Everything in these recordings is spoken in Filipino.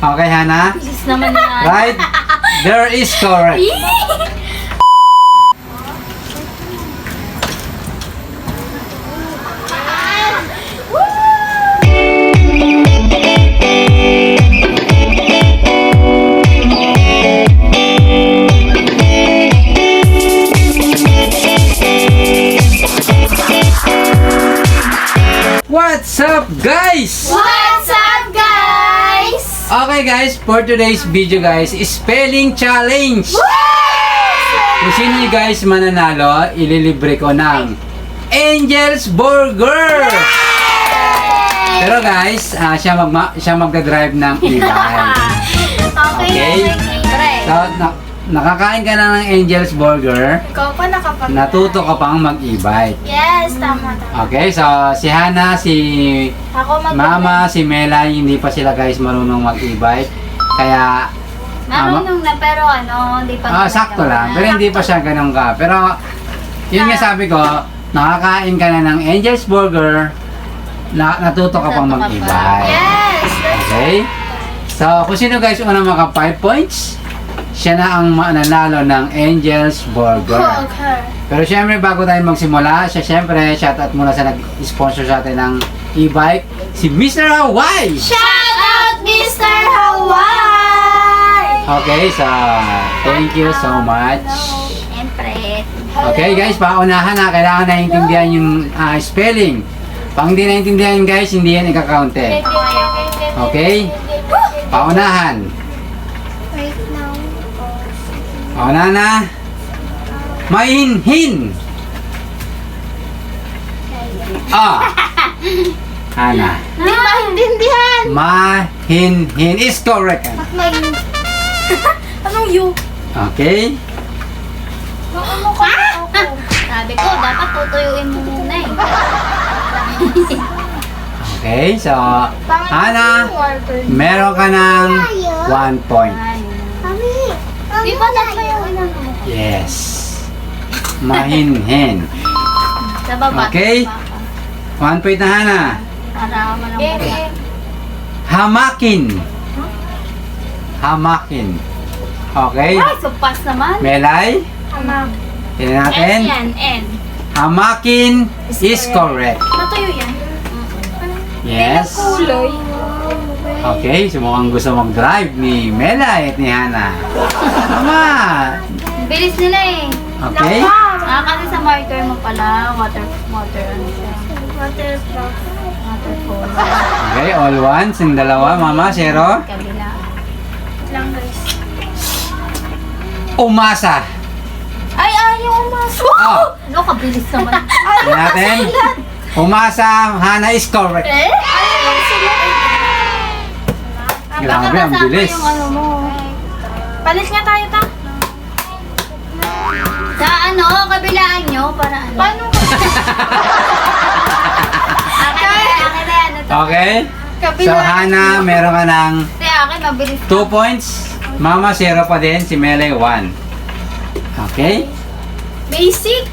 Okay, Hana? Bilis naman yan. Right there is correct. What's up, guys? What's up, guys? Okay, guys, for today's video, guys, is spelling challenge. Kung sino yung guys mananalo, ililibre ko ng Angel's Burger. Pero guys, siya magdadrive ng e-bike. Okay. So, nakakain ka na ng Angel's Burger, Ikaw pa nakapag- natuto ka pang mag-e-bike. Yes, tama. Okay, so si Hana, si Ako Mama, si Melay, hindi pa sila guys marunong mag-e-bike. Kaya, Marunong na, pero hindi pa. sakto lang. Pero hindi pa siya ganun ka. Pero, yun nga sabi ko, nakakain ka na ng Angel's Burger, natuto ka pang mag-e-bike. Yes! Okay? So, kung sino guys unang maka 5 points, siya na ang mananalo ng Angel's Burger. Okay. Pero syempre, bago tayo magsimula, syempre, shoutout muna sa nag-sponsor sa atin ng e-bike, si Mr. Hawaii! Shout out, Mr. Hawaii! Okay, so, thank you so much. Siyempre. Okay guys, paunahan na, kailangan naiintindihan yung spelling. Pag hindi naiintindihan guys, hindi yan ikakaunti. Okay? Paunahan. Wait now. Paunahan na. Mainhin. Hana. Hindi maintindihan. Mahinhin is correct. Anong you? Okay? Ano ka? Sabi ko, dapat tutuyuin mo muna eh. Okay, so, Hana, meron ka ng 1 point. Di ba tatlo yung inano mo? Yes. Mahinhin. Sa baba. Okay. 1 point na, Hana. Para malang Hamakin. Hamakin. Okay. Ay, so pass naman. Melay, tingnan natin. N yan, N. Hamakin is correct. Natuyo yan. Yes. Kulay. Okay, so mukhang gusto mag-drive ni Melay at ni Hana. Tama. Bilis nila eh. Okay. Kasi sa marker mo pala, water ano siya. Waterfall. Okay, all ones. Yung dalawa, Mama, zero. Kabila. Lang guys. Umasa. Ay, ayaw umasok. Oh. Ano, kabilis naman. Tingnan natin. Umasa, Hana is correct. Ayaw sila. Grabe, ang bilis. Yung ano mo. Palit nga tayo ta. Sa kabilaan nyo, para ano? Paano ka? Akin na yan. Okay. So, Hana, meron ka ng Kaya akin, mabilis. 2 points. Mama, 0 pa din. Si Melay, 1. Okay. Basic.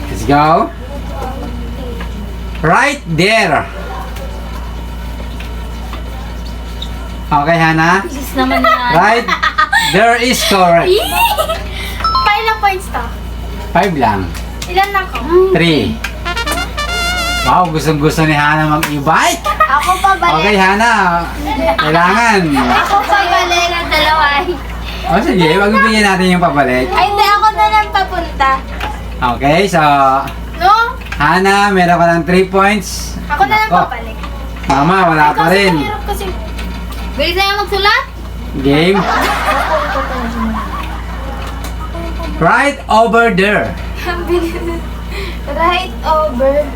Let's go. Right there. Okay, Hana. Bilis naman yan. Right there is correct. Pailang points to? 5 lang. Ilan na ko? 3. Wow, gustong-gusto ni Hana mag-e-bike. Ako pa balik. Okay, Hana. Kailangan. Ako pa balik ang dalawa. O sige, magbibigyan natin yung pabalik. Ay, hindi ako na lang papunta. Okay, so No? Hana, meron ka ng 3 points. Ako na lang Nako. papalik. Mama, wala pa rin. Mahirap kasi. Bilis na yung magsulat? Game. Right over there. Right over.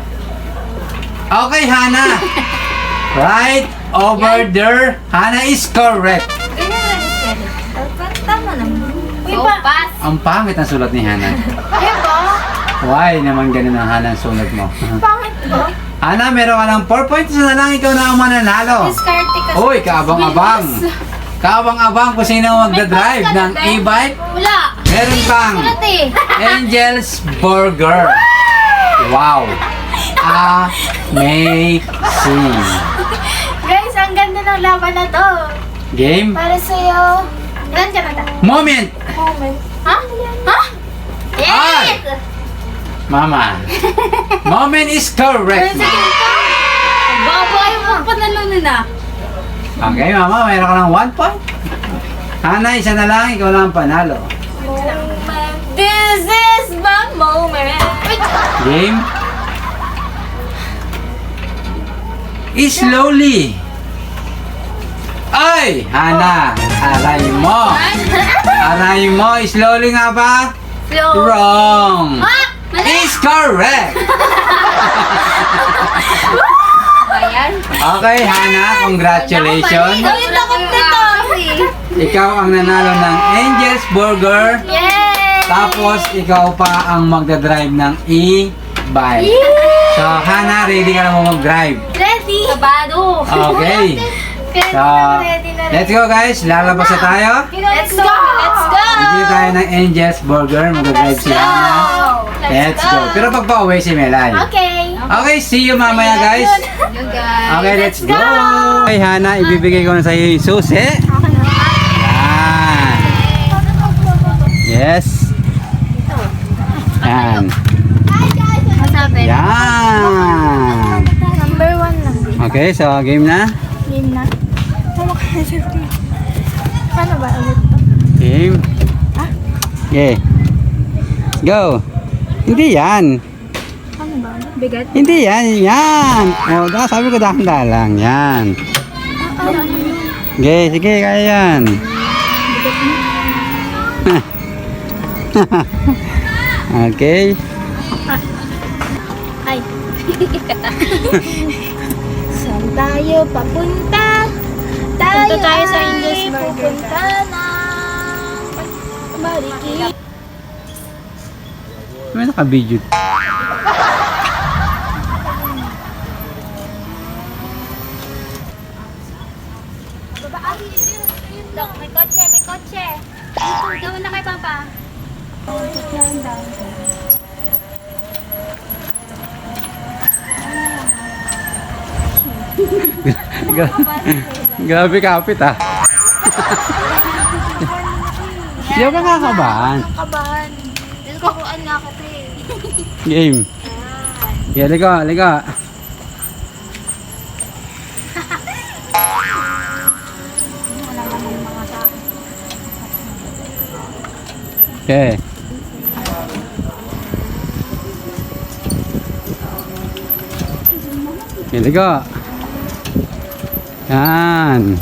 Okay, Hana. Right over there. Hana is correct. Ganyan na rin schedule. Tama naman. Uy, pass. Ang pangit ang sulat ni Hana. Ay ba? Why naman ganun ang Hana ang sulat mo? Pangit ba? Hana, meron ka ng 4 points na lang. Ikaw na ang mananalo. Discarte kasi. Uy, kaabang-abang. Kaabang-abang kung sino magdadrive ng e-bike. Wala. Meron pang Sulat eh. Angel's Burger. Wow. Amazing. Guys, ang ganda ng ang laban na to. Game? Para sa'yo. Ilan ka na ta? Moment! Moment. Ha? Ha? Ay! Yes! Mama. Moment is correct. Baba yung panalo na. Okay, Mama. Mayroon ka ng 1 point. Hana, isa na lang. Ikaw lang ang panalo. This is my moment. Game? Slowly. Ay! Hana. Aray mo. Aray mo. Slowly nga ba? Slow. Wrong. Ha? Mali. Is correct. Ayan. Okay, Hana. Congratulations. Gawin na kompleto. Ikaw ang nanalo ng Angel's Burger. Yay! Tapos, ikaw pa ang magdadrive ng e-bike. So, Hana, ready ka na mo mag-drive. Ready. Kabado. Okay. So, let's go guys. Lalabas na tayo. Let's go. Let's go. Bibili tayo ng Angel's Burger. Magdadrive si Hana. Let's go. Pero pagpa-uwi si Melay. Okay. Okay, see you mamaya guys. You guys. Okay, let's go. Okay, Hana, ibibigay ko na sa iyo yung susi. Yan. Yes. Yan. Masabi. Yan. Number 1 lang. Okay, so game na. Game na. Paano ba ulit to? Game. Okay. Go. Hindi yan. Paano ba? Bigat? Hindi yan. Yan. O, sabi ko dahan-dahan lang. Yan. Okay, sige, kaya yan. Okay. Ay. Saan tayo papunta? Punta tayo sa English Burger. Pupunta na. Mariki. May naka-video. Dok, may kotse, may kotse. Gawin na kay Papa. Grabe kapit ah. Di ka kakabahan. Kabahan. Nagkakuan nga kasi. Game. Yeah, liga, liga. Okay. Okay, liga. Yan.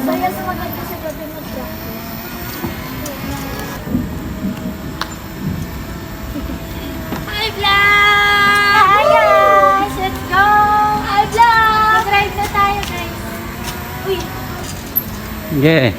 Saya sa maganda sa gabi mo siya. Hi vlog! Hi guys! Let's go! Hi vlog! Mag-drive na tayo guys. Uy! Okay.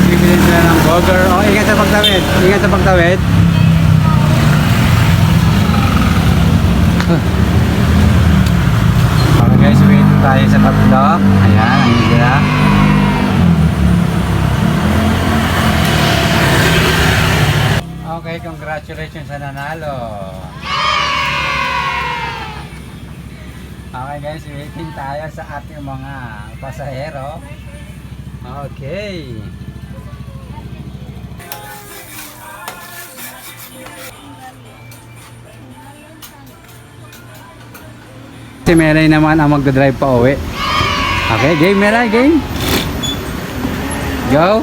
Bibili sila ng burger. Oh, ingat sa pagtawid. Ingat sa pagtawid. Okay guys, wait tayo sa tatlo. Ayan, ayun sila. Okay, congratulations sa nanalo. Okay guys, waiting tayo sa ating mga pasahero. Okay. Si Melay naman ang magdadrive pa uwi. Okay, game Melay, game. Go.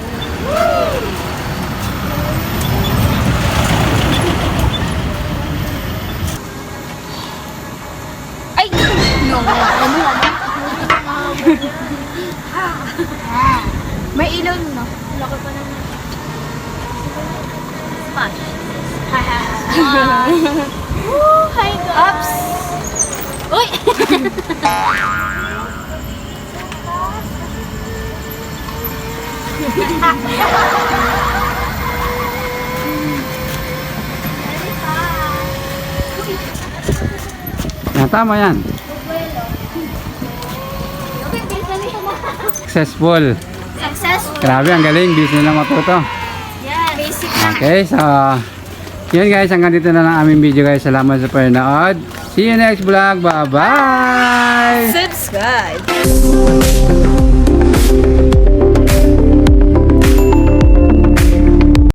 Ay! No! May ilaw no? Laki pa naman. Smash. Woo! Hi guys! Ups! Uy! Tama yan. Successful. Successful. Grabe, ang galing. Busy nila matuto. Yeah, basic lang. Okay, so yun guys, hanggang dito na lang aming video guys. Salamat sa panonood. See you next vlog. Bye-bye! Subscribe.